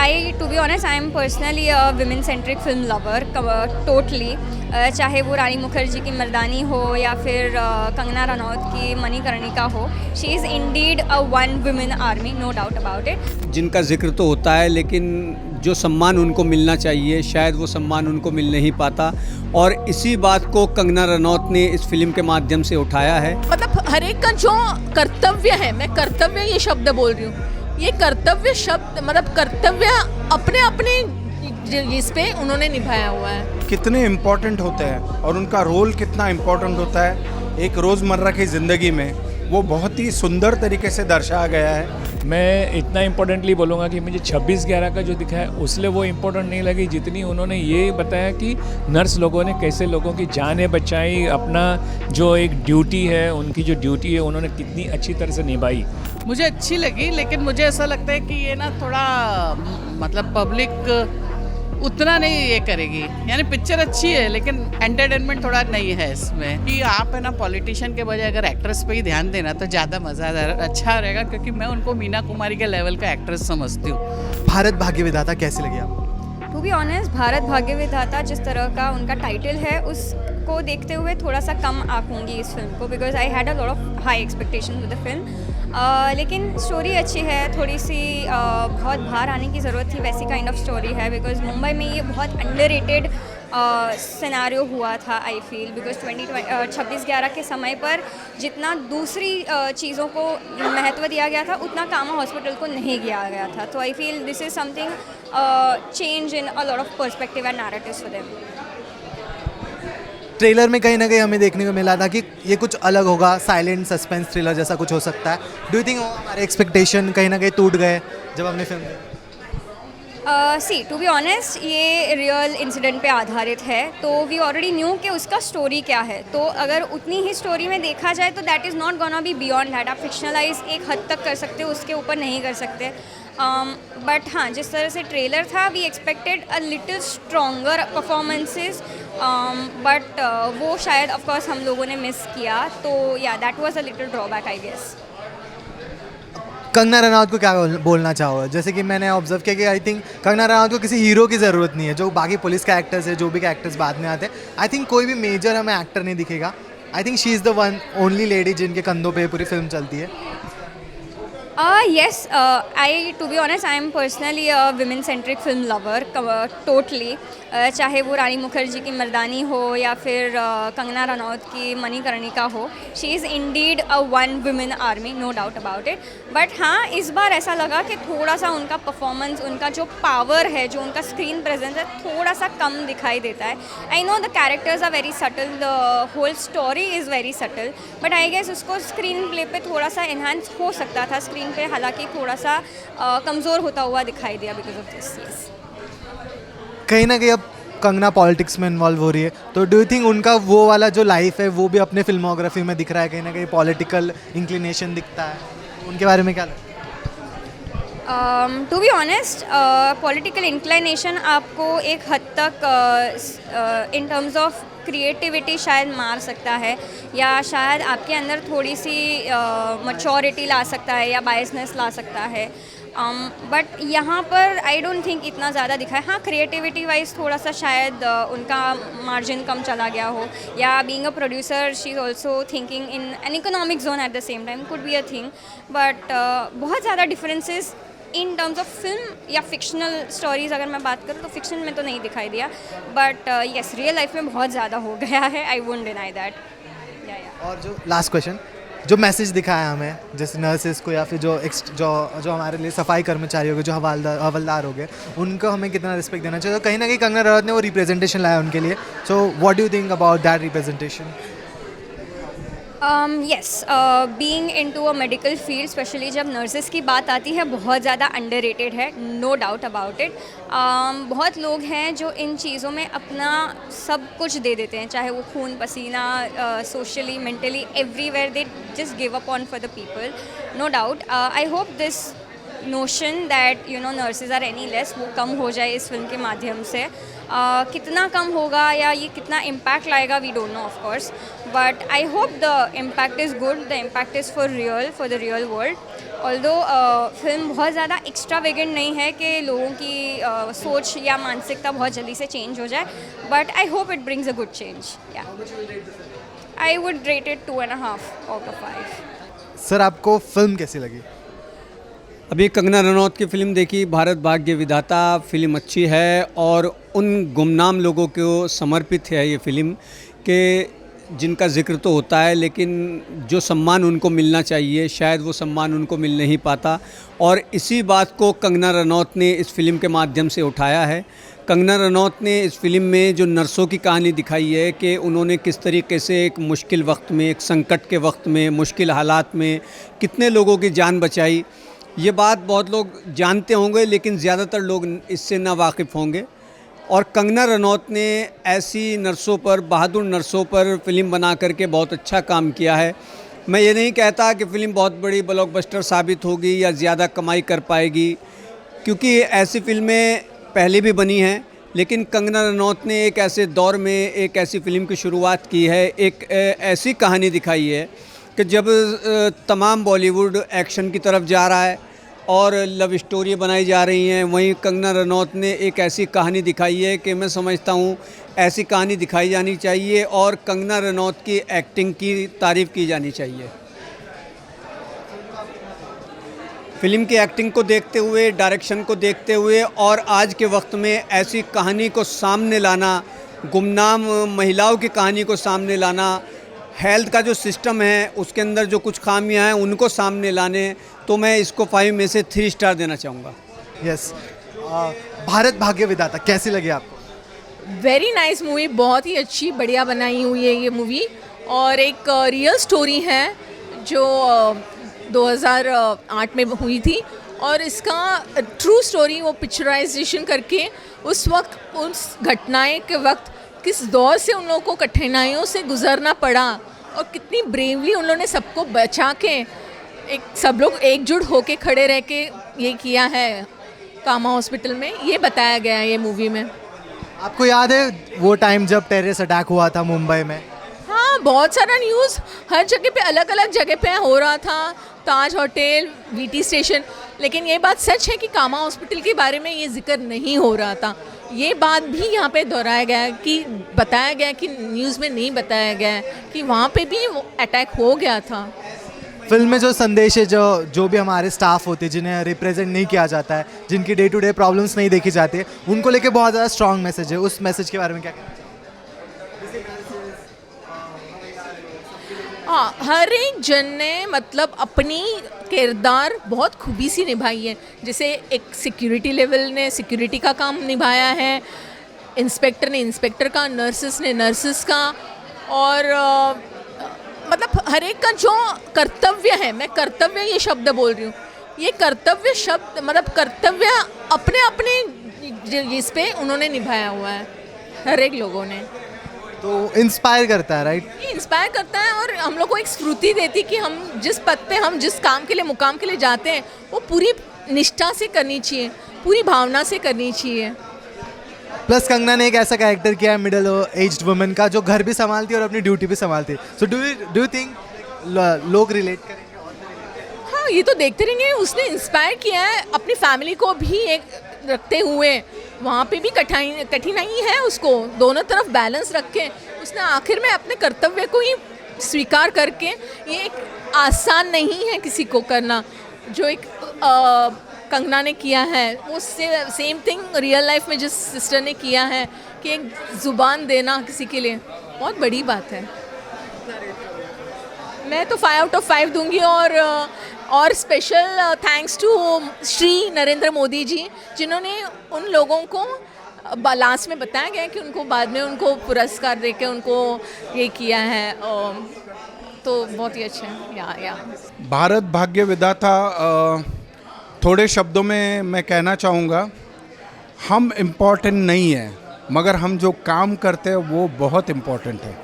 To be honest, I am personally a women-centric film lover, totally. चाहे वो रानी मुखर्जी की मर्दानी हो या फिर कंगना रनौत की मणिकर्णिका हो, she is indeed a one women army, no doubt about it. जिनका जिक्र तो होता है, लेकिन जो सम्मान उनको मिलना चाहिए शायद वो सम्मान उनको मिल नहीं पाता, और इसी बात को कंगना रनौत ने इस फिल्म के माध्यम से उठाया है. मतलब हर एक का जो कर्तव्य है, मैं कर्तव्य ये शब्द बोल रही हूँ, ये कर्तव्य शब्द मतलब कर्तव्य अपने अपने इस पे उन्होंने निभाया हुआ है. कितने इम्पोर्टेंट होते हैं और उनका रोल कितना इम्पोर्टेंट होता है एक रोज़मर्रा की ज़िंदगी में, वो बहुत ही सुंदर तरीके से दर्शाया गया है. मैं इतना इम्पोर्टेंटली बोलूँगा कि मुझे 26/11 का जो दिखा है उसलिए वो इम्पोर्टेंट नहीं लगी जितनी उन्होंने ये बताया कि नर्स लोगों ने कैसे लोगों की जानें बचाई, अपना जो एक ड्यूटी है, उनकी जो ड्यूटी है उन्होंने कितनी अच्छी तरह से निभाई. मुझे अच्छी लगी, लेकिन मुझे ऐसा लगता है कि ये ना थोड़ा मतलब पब्लिक उतना नहीं ये करेगी. यानी पिक्चर अच्छी है लेकिन एंटरटेनमेंट थोड़ा नहीं है इसमें. कि आप है ना पॉलिटिशियन के बजाय अगर एक्ट्रेस पे ही ध्यान देना तो ज़्यादा मज़ा अच्छा रहेगा, क्योंकि मैं उनको मीना कुमारी के लेवल का एक्ट्रेस समझती हूँ. भारत भाग्य विधाता कैसी लगी आपको? टू बी ऑनेस्ट, भारत भाग्य विधाता जिस तरह का उनका टाइटल है उसको देखते हुए थोड़ा सा कम आंकूंगी इस फिल्म को, because I had a lot of high expectation with the film. लेकिन स्टोरी अच्छी है, थोड़ी सी बहुत बाहर आने की ज़रूरत थी, वैसी काइंड ऑफ स्टोरी है. बिकॉज मुंबई में ये बहुत अंडररेटेड सिनेरियो हुआ था, आई फील, बिकॉज 26/11 के समय पर जितना दूसरी चीज़ों को महत्व दिया गया था उतना कामा हॉस्पिटल को नहीं दिया गया था. तो I feel this is something change in a lot of perspective and narratives for them. Trailer में कहीं ना कहीं हमें देखने को मिला था कि ये कुछ अलग होगा, साइलेंट सस्पेंस थ्रिलर जैसा कुछ हो सकता है. डू यू थिंक हमारे एक्सपेक्टेशन कहीं ना कहीं टूट गए जब हमने फिल्म देखी? सी टू बी ऑनेस्ट, ये रियल इंसिडेंट पे आधारित है, तो वी ऑलरेडी न्यू कि उसका स्टोरी क्या है. तो अगर उतनी ही स्टोरी में देखा जाए तो that is not gonna be beyond that. आप फिक्शनलाइज एक हद तक कर सकते हो, उसके ऊपर नहीं कर सकते. बट हाँ, जिस तरह से ट्रेलर था, we expected a little stronger performances, but वो शायद ऑफकोर्स हम लोगों ने मिस किया. तो yeah that was a little drawback I guess. Kangana Ranaut को क्या बोलना चाहोगे? जैसे कि मैंने ऑब्जर्व किया कि आई थिंक कंगना रनौत को किसी हीरो की ज़रूरत नहीं है. जो बाकी पुलिस का एक्टर्स है, जो भी एक्टर्स बाद में आते हैं, आई थिंक कोई भी मेजर हमें एक्टर नहीं दिखेगा. I think she is the one only lady जिनके कंधों पे पूरी फिल्म चलती है. Yes, to be honest, I am personally a women-centric film lover, totally. चाहे वो रानी मुखर्जी की मर्दानी हो या फिर कंगना रनौत की मणिकर्णिका हो, she is indeed a one women army, no doubt about it. But हाँ, इस बार ऐसा लगा कि थोड़ा सा उनका परफॉर्मेंस, उनका जो पावर है, जो उनका स्क्रीन प्रेजेंस है, थोड़ा सा कम दिखाई देता है. I know the characters are very subtle, the whole story is very subtle, but I guess उसको स्क्रीन प्ले पे थोड़ा सा इन्हांस हो सकता था. स्क्रीन पे हालांकि थोड़ा सा कमज़ोर होता हुआ दिखाई दिया बिकॉज ऑफ दिस. यस, कहीं ना कहीं अब कंगना पॉलिटिक्स में इन्वॉल्व हो रही है, तो डू यू थिंक उनका वो वाला जो लाइफ है वो भी अपने फिल्मोग्राफी में दिख रहा है? कहीं ना कहीं पॉलिटिकल इंक्लिनेशन दिखता है, उनके बारे में क्या लगता है? To be honest, political inclination आपको एक हद तक इन टर्म्स ऑफ क्रिएटिविटी शायद मार सकता है, या शायद आपके अंदर थोड़ी सी मैच्योरिटी ला सकता है या बायसनेस ला सकता है. बट यहाँ पर आई डोंट थिंक इतना ज़्यादा दिखा है. हाँ, क्रिएटिविटी वाइज थोड़ा सा शायद उनका मार्जिन कम चला गया हो, या being a producer she is also thinking in an economic zone at the same time, could be a thing. But बहुत ज़्यादा differences in terms of film या फिक्शनल स्टोरीज़ अगर मैं बात करूँ तो फिक्शन में तो नहीं दिखाई दिया, बट येस, रियल लाइफ में बहुत ज़्यादा हो गया है. I won't deny that. और जो लास्ट क्वेश्चन, जो मैसेज दिखाया हमें जैसे नर्सेस को या फिर जो जो हमारे लिए सफाई कर्मचारी हो गए, जो हवलदार हो गए, उनको हमें कितना रिस्पेक्ट देना चाहिए? तो कहीं ना कहीं कंगना रनौत ने वो रिप्रेजेंटेशन लाया उनके लिए. So what do you think about that representation? Yes, being into a medical field, specially जब नर्सेस की बात आती है, बहुत ज़्यादा अंडररेटेड है, नो डाउट अबाउट इट. बहुत लोग हैं जो इन चीज़ों में अपना सब कुछ दे देते हैं, चाहे वो खून पसीना, socially, mentally, everywhere they just give up on for the people, no doubt. I hope this notion that nurses are any less वो कम हो जाए इस फिल्म के माध्यम से। कितना कम होगा या ये कितना इम्पैक्ट लाएगा we don't know of course, but I hope the impact is good, the impact is for the real world. Although film बहुत ज़्यादा एक्स्ट्रा वेगेंट नहीं है कि लोगों की सोच या मानसिकता बहुत जल्दी से चेंज हो जाए, but I hope it brings a good change. या I would rate it 2.5 out of 5। Sir आपको फिल्म कैसी लगी? अभी कंगना रनौत की फ़िल्म देखी, भारत भाग्य विधाता। फ़िल्म अच्छी है और उन गुमनाम लोगों को समर्पित है ये फ़िल्म कि जिनका जिक्र तो होता है लेकिन जो सम्मान उनको मिलना चाहिए शायद वो सम्मान उनको मिल नहीं पाता, और इसी बात को कंगना रनौत ने इस फ़िल्म के माध्यम से उठाया है। कंगना रनौत ने इस फ़िल्म में जो नर्सों की कहानी दिखाई है कि उन्होंने किस तरीके से एक मुश्किल वक्त में, एक संकट के वक्त में, मुश्किल हालात में कितने लोगों की जान बचाई, ये बात बहुत लोग जानते होंगे लेकिन ज़्यादातर लोग इससे ना वाकिफ़ होंगे। और कंगना रनौत ने ऐसी नर्सों पर, बहादुर नर्सों पर फ़िल्म बना करके बहुत अच्छा काम किया है। मैं ये नहीं कहता कि फ़िल्म बहुत बड़ी ब्लॉकबस्टर साबित होगी या ज़्यादा कमाई कर पाएगी, क्योंकि ऐसी फ़िल्में पहले भी बनी हैं, लेकिन कंगना रनौत ने एक ऐसे दौर में एक ऐसी फ़िल्म की शुरुआत की है, एक ऐसी कहानी दिखाई है कि जब तमाम बॉलीवुड एक्शन की तरफ जा रहा है और लव स्टोरी बनाई जा रही हैं, वहीं कंगना रनौत ने एक ऐसी कहानी दिखाई है कि मैं समझता हूँ ऐसी कहानी दिखाई जानी चाहिए और कंगना रनौत की एक्टिंग की तारीफ़ की जानी चाहिए। फ़िल्म की एक्टिंग को देखते हुए, डायरेक्शन को देखते हुए और आज के वक्त में ऐसी कहानी को सामने लाना, गुमनाम महिलाओं की कहानी को सामने लाना, हेल्थ का जो सिस्टम है उसके अंदर जो कुछ खामियां हैं उनको सामने लाने, तो मैं इसको 5 में से 3 स्टार देना चाहूँगा। यस, भारत भाग्य विधाता कैसी लगी आपको? वेरी नाइस मूवी, बहुत ही अच्छी बढ़िया बनाई हुई है ये मूवी, और एक रियल स्टोरी है जो 2008 में हुई थी, और इसका ट्रू स्टोरी वो पिक्चराइजेशन करके उस वक्त, उस घटनाएं के वक्त किस दौर से उन लोगों को कठिनाइयों से गुजरना पड़ा और कितनी ब्रेवली उन लोगों ने सबको बचा के, एक सब लोग एकजुट होके खड़े रह के ये किया है कामा हॉस्पिटल में, ये बताया गया है ये मूवी में। आपको याद है वो टाइम जब टेररिस्ट अटैक हुआ था मुंबई में? हाँ, बहुत सारा न्यूज़ हर जगह पे, अलग अलग जगह पे हो रहा था, ताज होटल, वीटी स्टेशन, लेकिन ये बात सच है कि कामा हॉस्पिटल के बारे में ये जिक्र नहीं हो रहा था। ये बात भी यहाँ पे दोहराया गया कि बताया गया कि न्यूज़ में नहीं बताया गया कि वहाँ पे भी वो अटैक हो गया था। फिल्म में जो संदेश है, जो भी हमारे स्टाफ होते हैं जिन्हें रिप्रेजेंट नहीं किया जाता है, जिनकी डे टू डे प्रॉब्लम्स नहीं देखी जाती है, उनको लेके बहुत ज़्यादा स्ट्रॉन्ग मैसेज है। उस मैसेज के बारे में क्या कहना चाहिए? हाँ, हर एक जन ने मतलब अपनी किरदार बहुत खूबी सी निभाई है। जैसे एक सिक्योरिटी लेवल ने सिक्योरिटी का काम निभाया है, इंस्पेक्टर ने इंस्पेक्टर का, नर्सेस ने नर्सेस का, और मतलब हर एक का जो कर्तव्य है, मैं कर्तव्य ये शब्द बोल रही हूँ, ये कर्तव्य शब्द मतलब कर्तव्य अपने अपने इस पे उन्होंने निभाया हुआ है हर एक लोगों ने। तो इंस्पायर करता है, राइट? ये इंस्पायर करता है और हम लोग को एक स्फूर्ति देती कि हम जिस पद पे, हम जिस काम के लिए, मुकाम के लिए जाते हैं, वो पूरी निष्ठा से करनी चाहिए, पूरी भावना से करनी चाहिए। प्लस कंगना ने एक ऐसा कैरेक्टर किया है मिडिल एज्ड वुमेन का, जो घर भी संभालती है और अपनी ड्यूटी भी संभालती है। सो डू यू थिंक लोग रिलेट करेंगे? हाँ, ये तो देखते रहेंगे। उसने इंस्पायर किया है अपनी फैमिली को भी एक रखते हुए, वहाँ पे भी कठिनाई है, उसको दोनों तरफ बैलेंस रख के उसने आखिर में अपने कर्तव्य को ही स्वीकार करके, ये एक आसान नहीं है किसी को करना, जो एक कंगना ने किया है, वो सेम थिंग रियल लाइफ में जिस सिस्टर ने किया है कि एक ज़ुबान देना किसी के लिए बहुत बड़ी बात है। मैं तो 5 आउट ऑफ 5 दूंगी, और special thanks to Shri Narendra Modi ji, जिन्होंने उन लोगों को लास्ट में बताया गया कि उनको बाद में उनको पुरस्कार देके उनको ये किया है, तो बहुत ही अच्छा है। या भारत भाग्य विधाता, थोड़े शब्दों में मैं कहना चाहूँगा, हम इम्पॉर्टेंट नहीं हैं, मगर हम जो काम करते हैं वो बहुत इम्पॉर्टेंट है।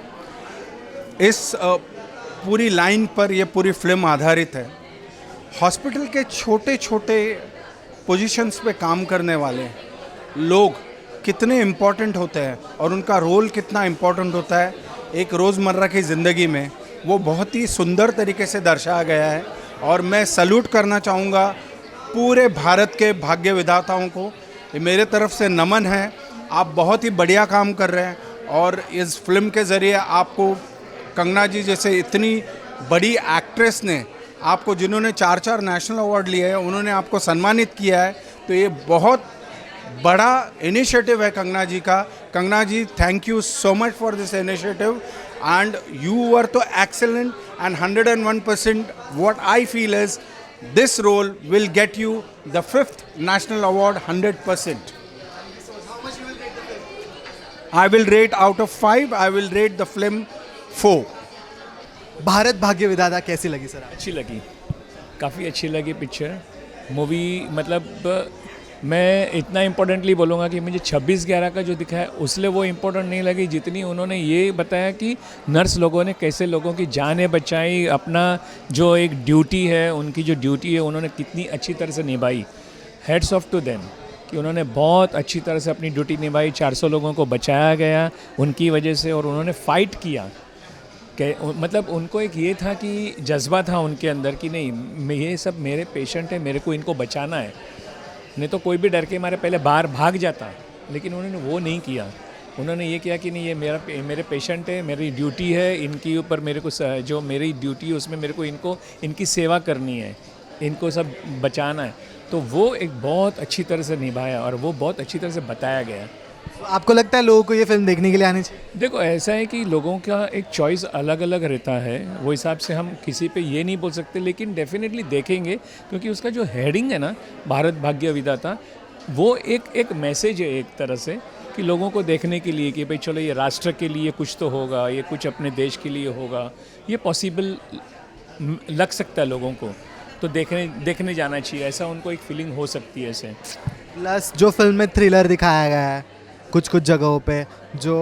इस पूरी लाइन पर ये पूरी फिल्म आधारित है हॉस्पिटल के छोटे छोटे पोजीशंस पे काम करने वाले लोग कितने इम्पोर्टेंट होते हैं और उनका रोल कितना इम्पोर्टेंट होता है एक रोज़मर्रा की ज़िंदगी में, वो बहुत ही सुंदर तरीके से दर्शाया गया है। और मैं सल्यूट करना चाहूँगा पूरे भारत के भाग्य विधाताओं को, ये मेरे तरफ से नमन है। आप बहुत ही बढ़िया काम कर रहे हैं और इस फिल्म के ज़रिए आपको कंगना जी जैसे इतनी बड़ी एक्ट्रेस ने आपको, जिन्होंने 4 नेशनल अवार्ड लिए हैं, उन्होंने आपको सम्मानित किया है। तो ये बहुत बड़ा इनिशिएटिव है कंगना जी का। Kangana ji, thank you so much for this initiative and you were too excellent and 101% what I feel is this role will get you the 5th national award 100%. I will rate out of 5, I will rate the film 4. Bharat भाग्य विधाता कैसी लगी sir? अच्छी लगी, काफ़ी अच्छी लगी picture movie. मतलब मैं इतना इम्पोर्टेंटली बोलूँगा कि मुझे 26/11 का जो दिखा है उसलिए वो इम्पोर्टेंट नहीं लगी जितनी उन्होंने ये बताया कि नर्स लोगों ने कैसे लोगों की जानें बचाई, अपना जो एक ड्यूटी है, उनकी जो ड्यूटी है उन्होंने कितनी अच्छी तरह से निभाई। हेड्स ऑफ टू देम कि उन्होंने बहुत अच्छी तरह से अपनी ड्यूटी निभाई। 400 लोगों को बचाया गया उनकी वजह से और उन्होंने फ़ाइट किया कि मतलब उनको एक ये था कि जज्बा था उनके अंदर कि नहीं, ये सब मेरे पेशेंट है, मेरे को इनको बचाना है। नहीं तो कोई भी डर के मारे पहले बाहर भाग जाता, लेकिन उन्होंने वो नहीं किया। उन्होंने ये किया कि नहीं, ये मेरे पेशेंट है, मेरी ड्यूटी है, इनके ऊपर मेरे को जो मेरी ड्यूटी है उसमें मेरे को इनकी सेवा करनी है, इनको सब बचाना है। तो वो एक बहुत अच्छी तरह से निभाया और वो बहुत अच्छी तरह से बताया गया। आपको लगता है लोगों को ये फिल्म देखने के लिए आनी चाहिए? देखो, ऐसा है कि लोगों का एक चॉइस अलग अलग रहता है, वो हिसाब से हम किसी पे ये नहीं बोल सकते, लेकिन डेफिनेटली देखेंगे क्योंकि उसका जो हेडिंग है ना, भारत भाग्य विधाता, वो एक मैसेज है एक तरह से कि लोगों को देखने के लिए कि भाई चलो ये राष्ट्र के लिए कुछ तो होगा, ये कुछ अपने देश के लिए होगा, ये पॉसिबल लग सकता है लोगों को, तो देखने जाना चाहिए, ऐसा उनको एक फीलिंग हो सकती है ऐसे। प्लस जो फिल्म में थ्रिलर दिखाया गया है कुछ जगहों पे, जो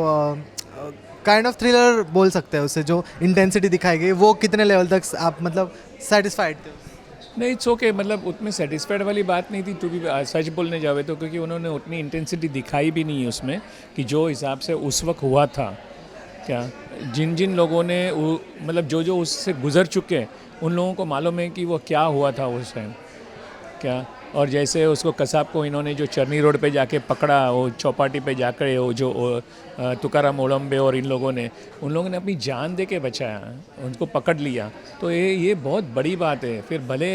काइंड ऑफ थ्रिलर बोल सकते हैं उसे, जो इंटेंसिटी दिखाई गई, वो कितने लेवल तक आप मतलब सेटिस्फाइड थे? नहीं, इट्स ओके, मतलब उतने सेटिस्फाइड वाली बात नहीं थी टू बी सच बोलने जावे तो, क्योंकि उन्होंने उतनी इंटेंसिटी दिखाई भी नहीं है उसमें कि जो हिसाब से उस वक्त हुआ था। क्या जिन लोगों ने मतलब जो उससे गुजर चुके हैं उन लोगों को मालूम है कि वो क्या हुआ था उस टाइम क्या। और जैसे उसको कसाब को इन्होंने जो चरनी रोड पे जाके पकड़ा, वो चौपाटी पे जाकर वो जो तुकाराम ओलंबे और उन लोगों ने अपनी जान दे के बचाया, उनको पकड़ लिया। तो ये बहुत बड़ी बात है। फिर भले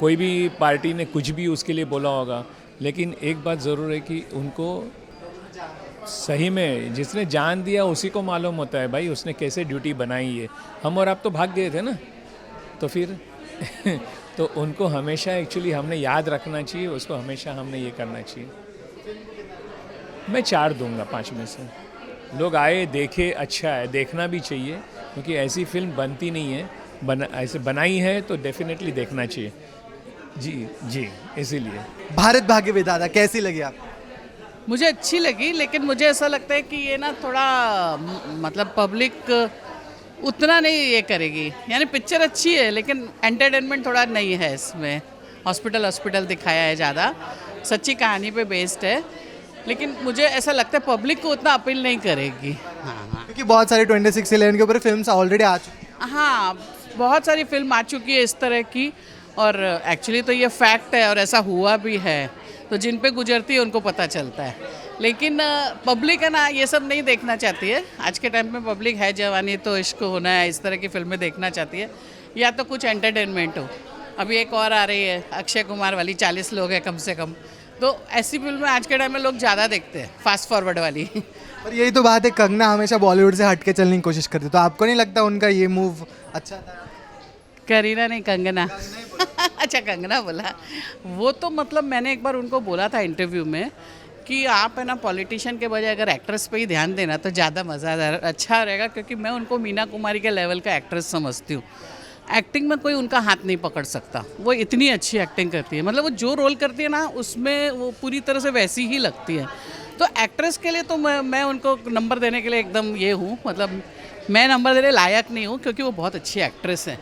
कोई भी पार्टी ने कुछ भी उसके लिए बोला होगा, लेकिन एक बात ज़रूर है कि उनको सही में जिसने जान दिया उसी को मालूम होता है भाई उसने कैसे ड्यूटी बनाई है। हम और आप तो भाग गए थे ना, तो फिर तो उनको हमेशा एक्चुअली हमने याद रखना चाहिए, उसको हमेशा हमने ये करना चाहिए। मैं 4 दूंगा 5 में से। लोग आए, देखे, अच्छा है, देखना भी चाहिए क्योंकि ऐसी फिल्म बनती नहीं है, ऐसे बनाई है तो डेफिनेटली देखना चाहिए। जी, इसीलिए। भारत भाग्य विधाता कैसी लगी आपको? मुझे अच्छी लगी, लेकिन मुझे ऐसा लगता है कि ये ना थोड़ा मतलब पब्लिक उतना नहीं ये करेगी। यानी पिक्चर अच्छी है लेकिन एंटरटेनमेंट थोड़ा नहीं है इसमें। हॉस्पिटल दिखाया है ज़्यादा, सच्ची कहानी पे बेस्ड है, लेकिन मुझे ऐसा लगता है पब्लिक को उतना अपील नहीं करेगी। हाँ, क्योंकि बहुत सारी 26/11 के ऊपर फिल्म्स ऑलरेडी आ चुकी हैं। हाँ, बहुत सारी फिल्म आ चुकी है इस तरह की, और एक्चुअली तो ये फैक्ट है और ऐसा हुआ भी है, तो जिन पे गुजरती है उनको पता चलता है। लेकिन पब्लिक है ना, ये सब नहीं देखना चाहती है। आज के टाइम में पब्लिक है जवानी तो इश्क होना है, इस तरह की फिल्में देखना चाहती है, या तो कुछ एंटरटेनमेंट हो। अभी एक और आ रही है अक्षय कुमार वाली, 40 लोग हैं कम से कम, तो ऐसी फिल्में आज के टाइम में लोग ज़्यादा देखते हैं, फास्ट फॉरवर्ड वाली। और यही तो बात है, कंगना हमेशा बॉलीवुड से हट के चलने की कोशिश करती है, तो आपको नहीं लगता उनका ये मूव अच्छा था? करीना नहीं, कंगना। अच्छा, कंगना बोला। वो तो मतलब मैंने एक बार उनको बोला था इंटरव्यू में कि आप है ना पॉलिटिशियन के बजाय अगर एक्ट्रेस पे ही ध्यान देना तो ज़्यादा मज़ेदार अच्छा रहेगा, क्योंकि मैं उनको मीना कुमारी के लेवल का एक्ट्रेस समझती हूँ। एक्टिंग में कोई उनका हाथ नहीं पकड़ सकता, वो इतनी अच्छी एक्टिंग करती है, मतलब वो जो रोल करती है ना उसमें वो पूरी तरह से वैसी ही लगती है। तो एक्ट्रेस के लिए तो मैं उनको नंबर देने के लिए एकदम ये हूँ, मतलब मैं नंबर देने लायक नहीं हूँ क्योंकि वो बहुत अच्छी एक्ट्रेस है।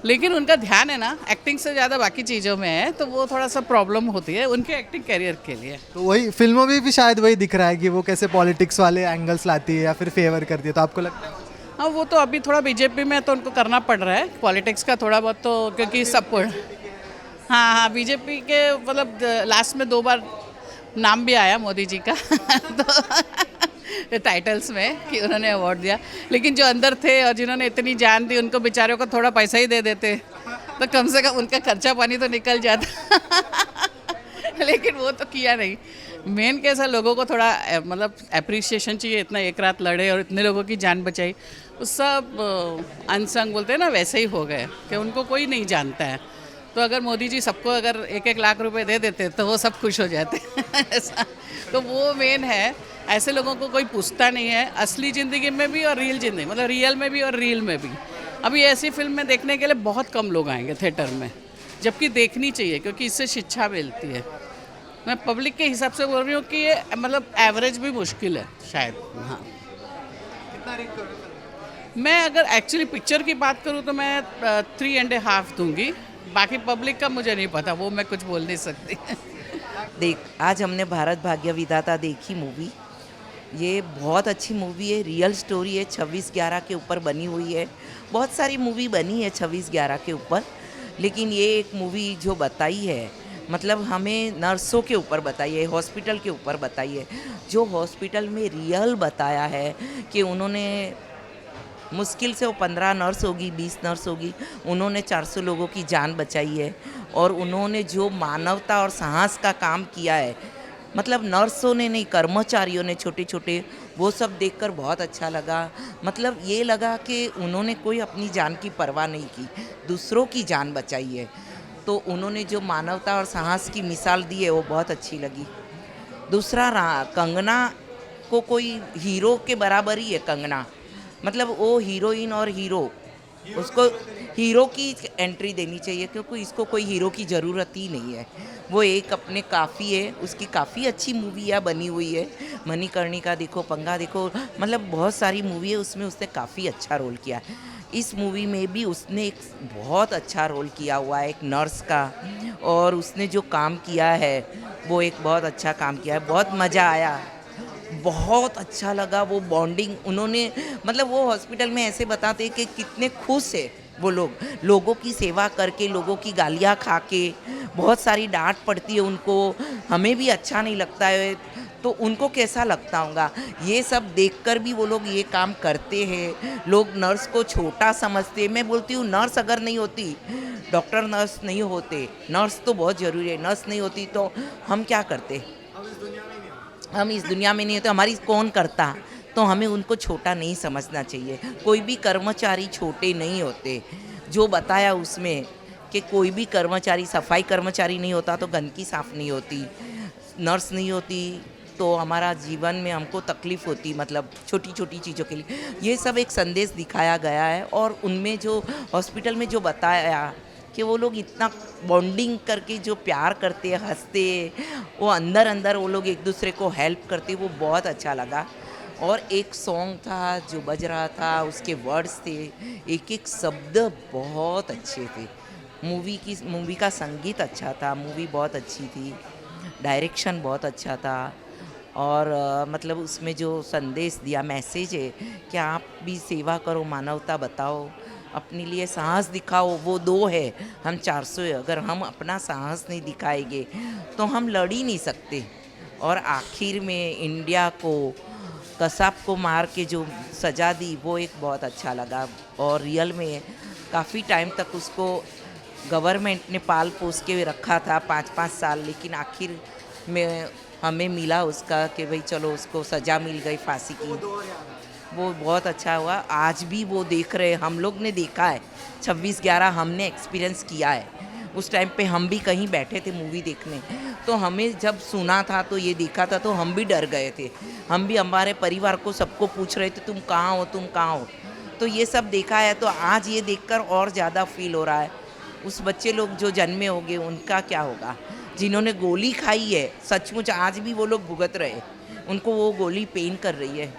लेकिन उनका ध्यान है ना एक्टिंग से ज़्यादा बाकी चीज़ों में है, तो वो थोड़ा सा प्रॉब्लम होती है उनके एक्टिंग करियर के लिए। तो वही फिल्मों में भी शायद वही दिख रहा है कि वो कैसे पॉलिटिक्स वाले एंगल्स लाती है या फिर फेवर करती है, तो आपको लगता है? हाँ, वो तो अभी थोड़ा बीजेपी में तो उनको करना पड़ रहा है पॉलिटिक्स का थोड़ा बहुत, तो क्योंकि सपोर्ट। हाँ, बीजेपी के मतलब लास्ट में 2 बार नाम भी आया मोदी जी का तो टाइटल्स में कि उन्होंने अवार्ड दिया, लेकिन जो अंदर थे और जिन्होंने इतनी जान दी उनको बेचारों को थोड़ा पैसा ही दे देते तो कम से कम उनका खर्चा पानी तो निकल जाता लेकिन वो तो किया नहीं। मेन कैसा लोगों को थोड़ा मतलब अप्रिसिएशन चाहिए, इतना एक रात लड़े और इतने लोगों की जान बचाई, उस सब अनसंग बोलते हैं ना, वैसे ही हो गए कि उनको कोई नहीं जानता है। तो अगर मोदी जी सबको अगर 1-1 लाख रुपए दे देते तो वो सब खुश हो जाते ऐसा तो वो मेन है। ऐसे लोगों को कोई पूछता नहीं है असली ज़िंदगी में भी और रियल ज़िंदगी, मतलब रियल में भी और रील में भी। अभी ऐसी फिल्म में देखने के लिए बहुत कम लोग आएंगे थिएटर में, जबकि देखनी चाहिए क्योंकि इससे शिक्षा मिलती है। मैं पब्लिक के हिसाब से बोल रही हूँ कि ये मतलब एवरेज भी मुश्किल है शायद। हाँ, मैं अगर एक्चुअली पिक्चर की बात करूँ तो मैं 3.5 दूंगी, बाकी पब्लिक का मुझे नहीं पता, वो मैं कुछ बोल नहीं सकती देख, आज हमने भारत भाग्य विधाता देखी मूवी। ये बहुत अच्छी मूवी है, रियल स्टोरी है, 26/11 के ऊपर बनी हुई है। बहुत सारी मूवी बनी है 26/11 के ऊपर, लेकिन ये एक मूवी जो बताई है, मतलब हमें नर्सों के ऊपर बताई है, हॉस्पिटल के ऊपर बताई है। जो हॉस्पिटल में रियल बताया है कि उन्होंने मुश्किल से वो 15 नर्स होगी, 20 नर्स होगी, उन्होंने 400 लोगों की जान बचाई है। और उन्होंने जो मानवता और साहस का काम किया है, मतलब नर्सों ने नहीं, कर्मचारियों ने छोटे छोटे, वो सब देखकर बहुत अच्छा लगा। मतलब ये लगा कि उन्होंने कोई अपनी जान की परवाह नहीं की, दूसरों की जान बचाई है। तो उन्होंने जो मानवता और साहस की मिसाल दी है वो बहुत अच्छी लगी। दूसरा कंगना को कोई हीरो के बराबर ही है कंगना, मतलब वो हीरोइन और हीरो, उसको हीरो की एंट्री देनी चाहिए क्योंकि इसको कोई हीरो की ज़रूरत ही नहीं है। वो एक अपने काफ़ी है, उसकी काफ़ी अच्छी मूवियाँ बनी हुई है। मणिकर्णिका देखो, पंगा देखो, मतलब बहुत सारी मूवी है, उसमें उसने काफ़ी अच्छा रोल किया है। इस मूवी में भी उसने एक बहुत अच्छा रोल किया हुआ है एक नर्स का, और उसने जो काम किया है वो एक बहुत अच्छा काम किया है। बहुत मज़ा आया, बहुत अच्छा लगा वो बॉन्डिंग उन्होंने, मतलब वो हॉस्पिटल में ऐसे बताते हैं कि कितने खुश है वो लोग, लोगों की सेवा करके, लोगों की गालियाँ खा के। बहुत सारी डांट पड़ती है उनको, हमें भी अच्छा नहीं लगता है, तो उनको कैसा लगता होगा। ये सब देखकर भी वो लोग ये काम करते हैं। लोग नर्स को छोटा समझते हैं, मैं बोलती हूँ नर्स अगर नहीं होती, डॉक्टर नर्स नहीं होते, नर्स तो बहुत ज़रूरी है, नर्स नहीं होती तो हम क्या करते, हम इस दुनिया में नहीं होते, हमारी कौन करता। तो हमें उनको छोटा नहीं समझना चाहिए। कोई भी कर्मचारी छोटे नहीं होते। जो बताया उसमें कि कोई भी कर्मचारी, सफाई कर्मचारी नहीं होता तो गंदगी साफ़ नहीं होती, नर्स नहीं होती तो हमारा जीवन में हमको तकलीफ़ होती, मतलब छोटी छोटी चीज़ों के लिए। ये सब एक संदेश दिखाया गया है। और उनमें जो हॉस्पिटल में जो बताया कि वो लोग इतना बॉन्डिंग करके जो प्यार करते, हंसते, वो अंदर अंदर वो लोग एक दूसरे को हेल्प करते, वो बहुत अच्छा लगा। और एक सॉन्ग था जो बज रहा था, उसके वर्ड्स थे, एक एक शब्द बहुत अच्छे थे। मूवी का संगीत अच्छा था, मूवी बहुत अच्छी थी, डायरेक्शन बहुत अच्छा था। और मतलब उसमें जो संदेश दिया, मैसेज है कि आप भी सेवा करो, मानवता बताओ, अपने लिए साहस दिखाओ। वो 2 है, हम 400 है। अगर हम अपना साहस नहीं दिखाएंगे तो हम लड़ ही नहीं सकते। और आखिर में इंडिया को, कसाब को मार के जो सज़ा दी वो एक बहुत अच्छा लगा। और रियल में काफ़ी टाइम तक उसको गवर्नमेंट ने पाल पोस के रखा था 5-5 साल, लेकिन आखिर में हमें मिला उसका कि भाई चलो उसको सज़ा मिल गई फांसी की। वो बहुत अच्छा हुआ। आज भी वो देख रहे, हम लोग ने देखा है 26/11, हमने एक्सपीरियंस किया है। उस टाइम पे हम भी कहीं बैठे थे मूवी देखने, तो हमें जब सुना था तो ये देखा था तो हम भी डर गए थे। हम भी हमारे परिवार को सबको पूछ रहे थे तुम कहाँ हो, तुम कहाँ हो। तो ये सब देखा है, तो आज ये देखकर और ज़्यादा फील हो रहा है। उस बच्चे लोग जो जन्मे होंगे उनका क्या होगा, जिन्होंने गोली खाई है, सचमुच आज भी वो लोग भुगत रहे, उनको वो गोली पेन कर रही है।